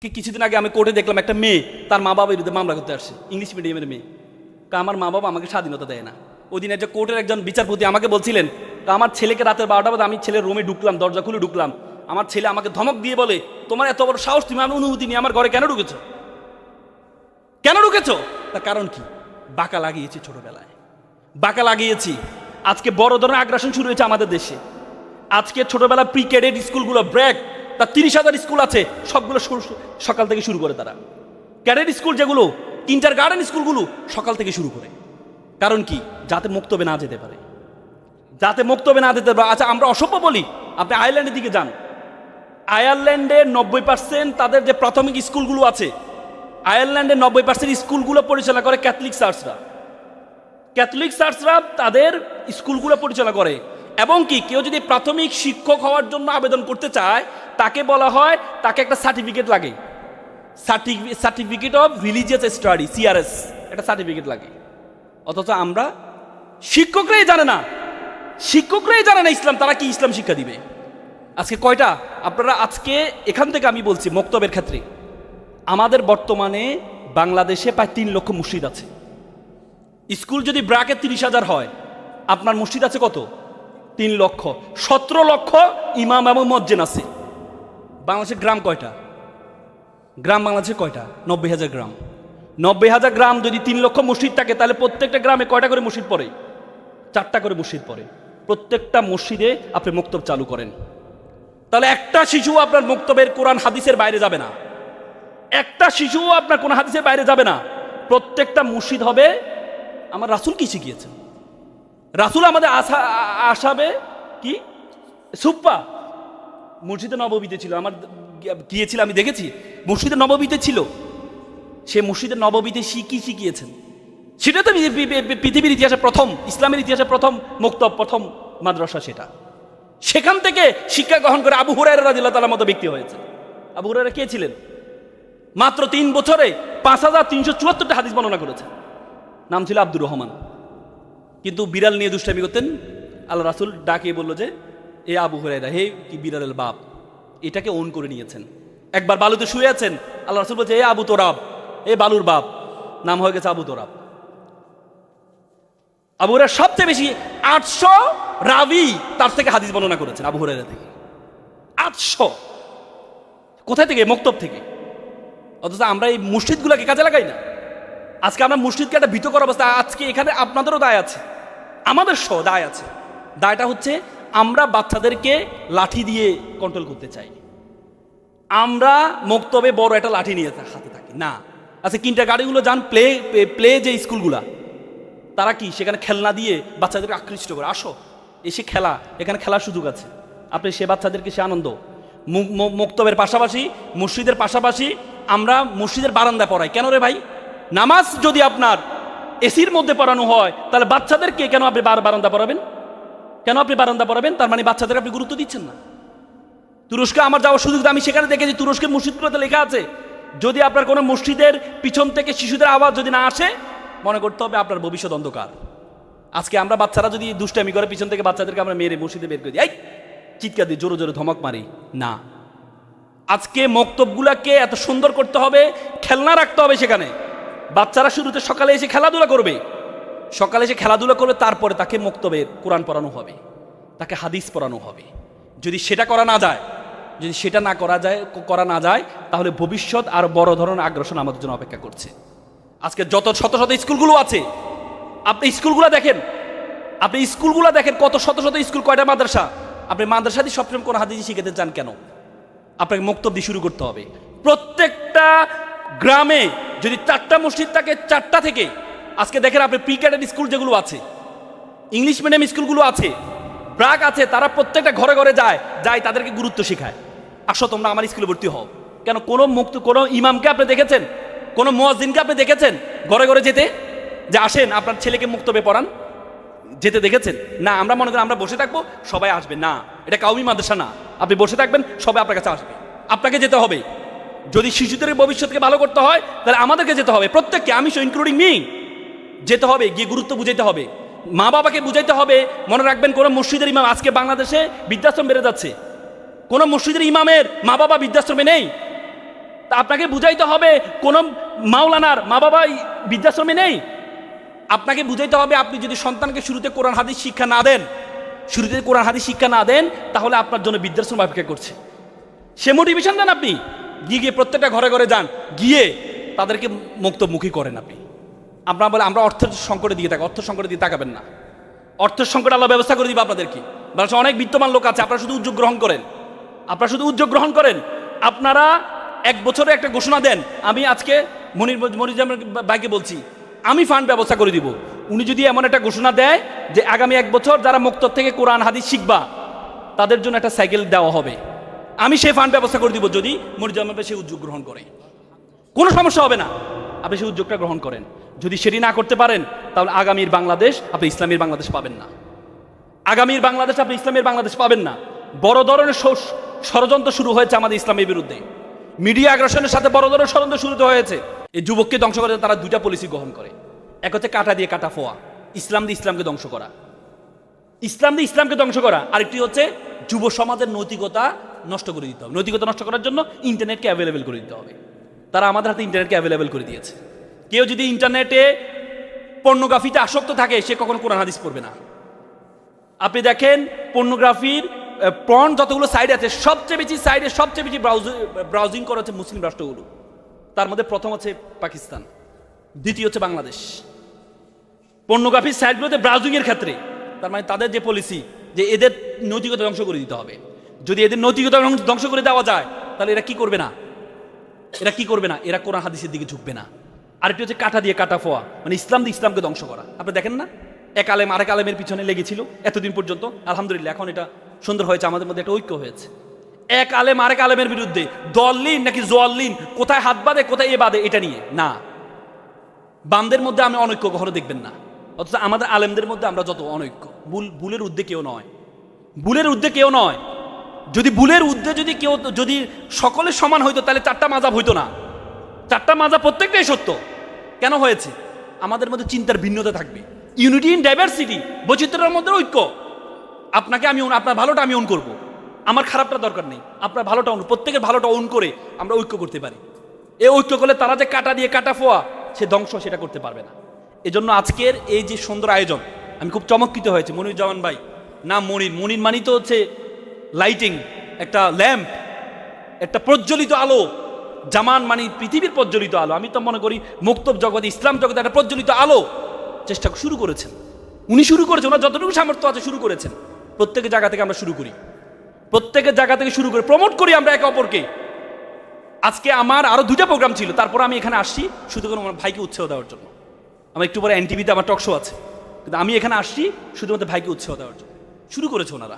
কিছুদিন আগে আমি কোর্টে দেখলাম একটা মেয়ে তার মা বাবার বিরুদ্ধে মামলা করতে আসছে, ইংলিশ মিডিয়ামের মেয়ে। আমার মা বাবা আমাকে স্বাধীনতা দেয় না। ওই দিন একটা কোর্টের একজন বিচারপতি আমাকে বলছিলেন, আমার ছেলেকে রাতের 12টা বাজে আমি ছেলের রুমে ঢুকলাম, দরজা খুলে ঢুকলাম, আমার ছেলে আমাকে ধমক দিয়ে বলে, তোমার এত বড় সাহস, তুমি আমার অনুমতি নিয়ে আমার ঘরে কেন ঢুকেছো? কেন ঢুকেছো? তার কারণ কি? বাঁকা লাগিয়েছি ছোটবেলায়, বাঁকা লাগিয়েছি। আজকে বড় ধরনের আগ্রাসন শুরু হয়েছে আমাদের দেশে। আজকে ছোটবেলা প্রি ক্যাডেট স্কুলগুলো ব্র্যাক, তার 30,000 স্কুল আছে, সবগুলো সকাল থেকে শুরু করে। তারা ক্যাডেট স্কুল যেগুলো, কিন্ডার গার্ডেন স্কুলগুলো সকাল থেকে শুরু করে। কারণ কি? যাতে মুক্তবে না যেতে পারে, যাতে মুক্তবে না যেতে পারে। আচ্ছা, আমরা অসভ্য বলি। আপনি আয়ারল্যান্ডের দিকে যান, আয়ারল্যান্ডের 90% তাদের যে প্রাথমিক স্কুলগুলো আছে, আয়ারল্যান্ডের 90% স্কুলগুলো পরিচালনা করে ক্যাথলিক চার্চরা। ক্যাথলিক চার্চরা তাদের স্কুলগুলো পরিচালনা করে। এবং কি, কেউ যদি প্রাথমিক শিক্ষক হওয়ার জন্য আবেদন করতে চায়, তাকে বলা হয়, তাকে একটা সার্টিফিকেট লাগে, certificate of religious study, CRS, একটা সার্টিফিকেট লাগে। অথচ আমরা শিক্ষকরাই জানে না, শিক্ষকরাই জানে না ইসলাম, তারা কি ইসলাম শিক্ষা দিবে? আজকে কয়টা আপনারা, আজকে এখান থেকে আমি বলছি মক্তবের ক্ষেত্রে, আমাদের বর্তমানে বাংলাদেশে প্রায় 3 লক্ষ মসজিদ আছে। স্কুল যদি ব্রাকে 30,000 হয়, আপনার মসজিদ আছে কত? 3 লক্ষ। 17 লক্ষ ইমাম এবং মজ্জেন আছে। বাংলাদেশের গ্রাম কয়টা? গ্রাম বাংলাদেশে কয়টা? 90,000 গ্রাম। 90,000 গ্রাম যদি 3 লক্ষ মসজিদ থাকে, তাহলে প্রত্যেকটা গ্রামে কয়টা করে মসজিদ পড়ে? 4টা করে মসজিদ পড়ে। প্রত্যেকটা মসজিদে আপনি মক্তব চালু করেন, তাহলে একটা শিশু আপনার মক্তবের কোরআন হাদিসের বাইরে যাবে না, একটা শিশু আপনার কোন হাদিসের বাইরে যাবে না। প্রত্যেকটা মসজিদ হবে। আমার রাসূল কি শিখিয়েছেন? রাসূল আমাদের আসাবে কি সুপ্পা মসজিদে নববীতে ছিল। আমার গিয়েছিল, আমি দেখেছি মসজিদে নববীতে ছিল। সে মসজিদে নববীতে কি শিখিয়েছেন? সেটা তো পৃথিবীর ইতিহাসে প্রথম, ইসলামের ইতিহাসে প্রথম মক্তব, প্রথম মাদ্রাসা সেটা। সেখান থেকে শিক্ষা গ্রহণ করে আবু হুরায়রা রাদিয়াল্লাহু তাআলার মতো ব্যক্তি হয়েছে। আবু হুরায়রা কে ছিলেন? মাত্র 3 বছরে 5,374টা হাদিস বর্ণনা করেছেন। নাম ছিল আব্দুর রহমান। কিন্তু বিড়াল নিয়ে দুষ্টামি করতেন। আল্লাহ রাসূল ডাকে বলল যে, এ আবু হুরায়রা, হে কি বিড়ালের বাপ, এটাকে ওন করে নিয়েছেন। একবার বালুতে শুয়ে আছেন, আল্লাহ রাসূল বলছে, এ আবু তোরাব, এ বালুর বাপ। নাম হয়ে গেছে আবু তোরাব। আবু হুরায়রা সবচেয়ে বেশি 800 রাবি তার থেকে হাদিস বর্ণনা করেছেন, আবু হুরায়রা থেকে 800। কোথায় থেকে? মক্তব থেকে। অথচ আমরা এই মসজিদগুলোকে কাজে লাগাই না। আজকে আমরা মসজিদকে একটা ভীতকর অবস্থা। আজকে এখানে আপনাদেরও দায় আছে, আমাদের সহ দায় আছে। দায়টা হচ্ছে, আমরা বাচ্চাদেরকে লাঠি দিয়ে কন্ট্রোল করতে চাই। আমরা মক্তবে বড় একটা লাঠি নিয়ে হাতে থাকি না। আচ্ছা, কিন্ডার গাড়িগুলো যান, প্লে যে স্কুলগুলা, তারা কি সেখানে খেলনা দিয়ে বাচ্চাদেরকে আকৃষ্ট করে, আসো এসে খেলা, এখানে খেলার সুযোগ আছে। আপনি সে বাচ্চাদেরকে সে আনন্দ। মক্তবের পাশাপাশি, মসজিদের পাশাপাশি আমরা মসজিদের বারান্দায় পড়াই। কেন রে ভাই? নামাজ যদি আপনার এসির মধ্যে পড়ানো হয়, তাহলে বাচ্চাদেরকে কেন আপনি বারান্দা পড়াবেন? কেন আপনি বারান্দা পড়াবেন? তার মানে বাচ্চাদের আপনি গুরুত্ব দিচ্ছেন না। তুরস্কে আমার যাওয়ার সুযোগ, আমি সেখানে দেখেছি তুরস্কের মসজিদগুলোতে লেখা আছে, যদি আপনার কোনো মসজিদের পিছন থেকে শিশুদের আওয়াজ যদি না আসে, মনে করতে হবে আপনার ভবিষ্যৎ অন্ধকার। আজকে আমরা বাচ্চারা যদি দুষ্টামি করে, পিছন থেকে বাচ্চাদেরকে আমরা মেরে মসজিদে বের করে দিই, এই চিৎকার দিয়ে জোরে জোরে ধমক মারি না। আজকে মক্তবগুলাকে এত সুন্দর করতে হবে, খেলনা রাখতে হবে সেখানে। বাচ্চারা শুরুতে সকালে এসে খেলাধুলা করবে, সকালে এসে খেলাধুলা করবে, তারপরে তাকে মক্তবে কোরআন পড়ানো হবে, তাকে হাদিস পড়ানো হবে। যদি সেটা করা না যায়, যদি সেটা না করা যায়, তাহলে ভবিষ্যৎ আর বড় ধরনের আগ্রাসন আমাদের জন্য অপেক্ষা করছে। আজকে যত শত শত স্কুলগুলো আছে, আপনি স্কুলগুলো দেখেন, কত শত শত স্কুল, কয়টা মাদ্রাসা। আপনি মাদ্রাসা দিয়ে সবসময় কোনো হাদিস শিখাতে চান কেন? আপনাকে মক্তব দিয়ে শুরু করতে হবে। প্রত্যেকটা গ্রামে যদি 4টা মসজিদ থাকে, 4টা থেকে আজকে দেখেন আপনি প্রি ক্যাডেট স্কুল যেগুলো আছে, ইংলিশ মিডিয়াম স্কুলগুলো আছে, ব্রাক আছে, তারা প্রত্যেকটা ঘরে ঘরে যায়, তাদেরকে গুরুত্ব শেখায়। আসো তোমরা আমার স্কুলে ভর্তি হও। কেন? কোনো ইমামকে আপনি দেখেছেন, কোনো মুয়াজ্জিনকে আপনি দেখেছেন ঘরে ঘরে যেতে, যে আসেন আপনার ছেলেকে মুক্তবে পড়ান, যেতে দেখেছেন? না। আমরা মনে করি আমরা বসে থাকবো, সবাই আসবে না। এটা কাউমি মাদ্রাসা না। আপনি বসে থাকবেন, সবাই আপনার কাছে আসবে। আপনাকে যেতে হবে। যদি শিশুদের ভবিষ্যৎকে ভালো করতে হয়, তাহলে আমাদেরকে যেতে হবে, প্রত্যেককে, আমি সো ইনক্লুডিং মি, যেতে হবে, গিয়ে গুরুত্ব বুঝাইতে হবে, মা বাবাকে বুঝাইতে হবে। মনে রাখবেন, কোনো মসজিদের ইমাম, আজকে বাংলাদেশে বৃদ্ধাশ্রম বেড়ে যাচ্ছে, কোনো মসজিদের ইমামের মা বাবা বৃদ্ধাশ্রমে নেই। তা আপনাকে বুঝাইতে হবে কোনো মাওলানার মা বাবা বৃদ্ধাশ্রমে নেই। আপনাকে বুঝাইতে হবে আপনি যদি সন্তানকে শুরুতে কোরআন হাদিস শিক্ষা না দেন, শুরুতে কোরআন হাদিস শিক্ষা না দেন, তাহলে আপনার জন্য বৃদ্ধাশ্রম অপেক্ষা করছে। সে মোটিভেশন দেন আপনি, গিয়ে প্রত্যেকটা ঘরে ঘরে যান, গিয়ে তাদেরকে মুক্তমুখী করেন আপনি। আপনারা বলে আমরা অর্থের সংকটে দিয়ে থাকি, অর্থ সংকটে দিয়ে তাকাবেন না। অর্থের সংকট আল্লাহ ব্যবস্থা করে দিবে আপনাদেরকে। বাংলাদেশে অনেক বিত্তমান লোক আছে, আপনারা শুধু উদ্যোগ গ্রহণ করেন, আপনারা শুধু উদ্যোগ গ্রহণ করেন। আপনারা এক বছরে একটা ঘোষণা দেন, আমি আজকে মনিরুজ্জামান ভাইকে বলছি, আমি ফান্ড ব্যবস্থা করে দিব। উনি যদি এমন একটা ঘোষণা দেয় যে আগামী এক বছর যারা মুক্তর থেকে কোরআন হাদিস শিখবা তাদের জন্য একটা সাইকেল দেওয়া হবে, আমি সেই ফান্ড ব্যবস্থা করে দিব। যদি মনিরুজ্জামান ভাই সেই উদ্যোগ গ্রহণ করে, কোনো সমস্যা হবে না, আপনি সেই উদ্যোগটা গ্রহণ করেন। যদি সেটি না করতে পারেন, তাহলে আগামীর বাংলাদেশ আপনি ইসলামের বাংলাদেশ পাবেন না। আগামীর বাংলাদেশ আপনি ইসলামের বাংলাদেশ পাবেন না। বড় ধরনের ষড়যন্ত্র শুরু হয়েছে আমাদের ইসলামের বিরুদ্ধে, মিডিয়া আগ্রাসনের সাথে বড় ধরনের ষড়যন্ত্র শুরু হয়েছে। এই যুবককে ধ্বংস করে তারা দুইটা পলিসি গ্রহণ করে, এক হচ্ছে কাটা দিয়ে কাটা ফোয়া, ইসলাম দিয়ে ইসলামকে ধ্বংস করা, ইসলাম দিয়ে ইসলামকে ধ্বংস করা। আরেকটি হচ্ছে যুব সমাজের নৈতিকতা নষ্ট করে দিতে হবে। নৈতিকতা নষ্ট করার জন্য ইন্টারনেটকে অ্যাভেলেবেল করে দিতে হবে। তারা আমাদের হাতে ইন্টারনেটকে অ্যাভেলেবেল করে দিয়েছে। কেউ যদি ইন্টারনেটে পর্নোগ্রাফিতে আসক্ত থাকে, সে কখনো কোরআন হাদিস পড়বে না। আপনি দেখেন পর্নোগ্রাফির পর্ন যতগুলো সাইট আছে, সবচেয়ে বেশি সাইডে সবচেয়ে বেশি ব্রাউজিং করা হচ্ছে মুসলিম রাষ্ট্রগুলো। তার মধ্যে প্রথম হচ্ছে পাকিস্তান, দ্বিতীয় হচ্ছে বাংলাদেশ। পর্নোগ্রাফির সাইটগুলোতে ব্রাউজিংয়ের ক্ষেত্রে, তার মানে তাদের যে পলিসি যে এদের নৈতিকতা ধ্বংস করে দিতে হবে। যদি এদের নৈতিকতা ধ্বংস করে দেওয়া যায়, তাহলে এরা কি করবে না, এরা কি করবে না, এরা কোরআন হাদিসের দিকে ঝুঁকবে না। আরেকটি হচ্ছে কাটা দিয়ে কাটা ফোয়া, মানে ইসলাম দিয়ে ইসলামকে ধ্বংস করা। আপনি দেখেন না, এক আলেম আরেক আলেমের পিছনে লেগেছিল এতদিন পর্যন্ত। আলহামদুলিল্লাহ এখন এটা সুন্দর হয়েছে, আমাদের মধ্যে একটা ঐক্য হয়েছে। এক আলেম আরেক আলেমের বিরুদ্ধে, দলিন নাকি জোয়াল্লিন, কোথায় হাত বাঁধে কোথায় এ বাঁধে, এটা নিয়ে না। বামদের মধ্যে আমি অনৈক্য কখনো দেখবেন না, অথচ আমাদের আলেমদের মধ্যে আমরা যত অনৈক্য। ভুলের ঊর্ধ্বে কেউ নয়, ভুলের ঊর্ধ্বে কেউ নয়। যদি ভুলের ঊর্ধ্বে যদি কেউ, যদি সকলে সমান হইতো, তাহলে চারটা মাযহাব হইতো না। চারটা মাযহাব প্রত্যেকটাই সত্য। কেন হয়েছে? আমাদের মধ্যে চিন্তার ভিন্নতা থাকবে। ইউনিটি ইন ডাইভার্সিটি, বৈচিত্র্যের মধ্যে ঐক্য। আপনাকে আমি, আপনার ভালোটা আমি অন করব, আমার খারাপটা দরকার নেই, আপনার ভালোটা অন, প্রত্যেকের ভালোটা অন করে আমরা ঐক্য করতে পারি। এই ঐক্য করলে তারা যে কাটা দিয়ে কাটা ফোয়া, সে ধ্বংস সেটা করতে পারবে না। এজন্য আজকের এই যে সুন্দর আয়োজন, আমি খুব চমৎকৃত হয়েছে। মনিরুজ্জামান ভাই, নাম মনির মানি তো হচ্ছে লাইটিং, একটা ল্যাম্প, একটা প্রজ্বলিত আলো। জামান মানে পৃথিবীর প্রজ্বলিত আলো। আমি তো মনে করি মুক্তব জগতে, ইসলাম জগতে একটা প্রজ্বলিত আলো চেষ্টা শুরু করেছেন উনি, শুরু করেছেন ওনার যতটুকু সামর্থ্য আছে শুরু করেছেন। প্রত্যেকের জায়গা থেকে আমরা শুরু করি, প্রত্যেকের জায়গা থেকে শুরু করে প্রমোট করি আমরা একে অপরকে। আজকে আমার আরো 2টা প্রোগ্রাম ছিল, তারপর আমি এখানে আসছি শুধু করে আমার ভাইকে উৎসাহ দেওয়ার জন্য। আমার একটু পরে এনটিভিতে আমার টক শো আছে, কিন্তু আমি এখানে আসছি শুধুমাত্র ভাইকে উৎসাহ দেওয়ার জন্য। শুরু করেছে ওনারা।